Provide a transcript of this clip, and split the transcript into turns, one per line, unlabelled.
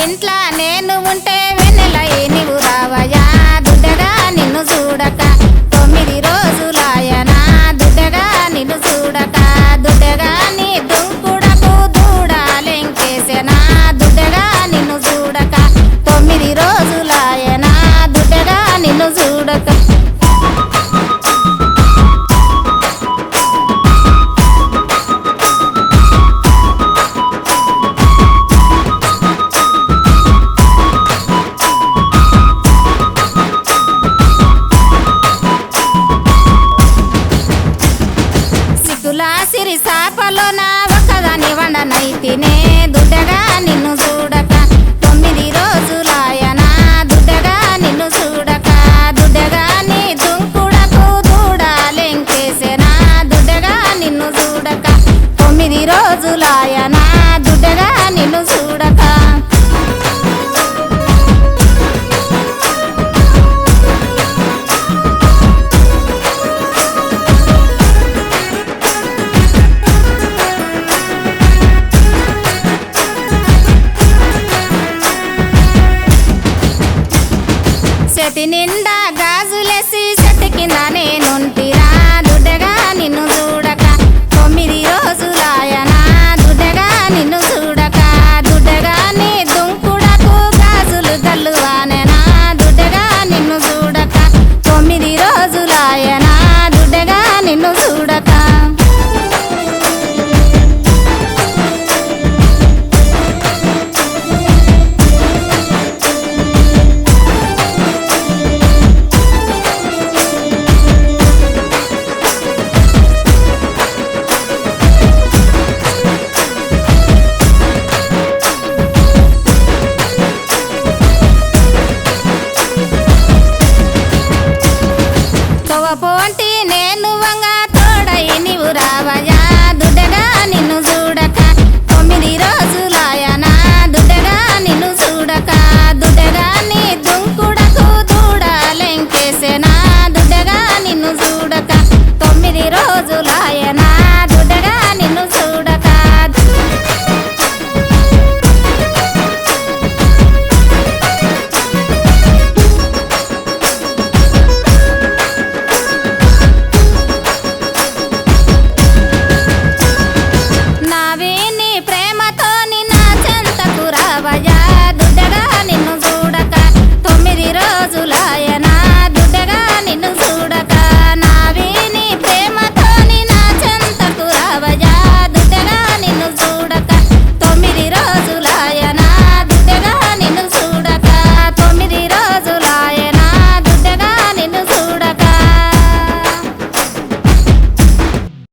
ఇంట్లో నేను ఉంటే వెన్నెలై నీవు రావయ్యా దుడ్డగా నిన్ను చూడక 9 రోజులాయనా దుడ్డగా నిన్ను చూడక దుడ్డగా నీ దుంకుడకు దూడాలెంకేసెనా దుడ్డగా నిన్ను చూడక 9 రోజులాయనా దుడ్డగా నిన్ను చూడక సిరి సాపలోన ఒక్కదాని వండనైతినే దుడ్డగా నిన్ను చూడక 9 రోజులాయనా దుడ్డగా నిన్ను చూడక దుడ్డగా నీ దుంకుడకు దూడాలెంకేసెనా దుడ్డగా నిన్ను చూడక 9 రోజులాయనా దుడ్డగా నిన్ను చూడక చేతి నిండా గాజులేసి చెట్టు కింద నేనుంటిరా దుడ్డగా నిన్ను చూడక 9 రోజులాయనా దుడ్డగా నిన్ను చూడక దుడ్డగా నీ దుంకుడకు గాజులు గల్లువానెనా దుడ్డగా నిన్ను చూడక 9 రోజులాయనా దుడ్డగా నిన్ను చూడక పోంటి నేను వంగ తోడై నీవు రావయ్యా దుడ్డగా నిన్ను చూడక 9 రోజులాయనా దుడ్డగా నిన్ను చూడక దుడ్డగా నీ దుంకుడకు దూడాలెంకేసెనా దుడ్డగా నిన్ను చూడక 9 రోజులాయనా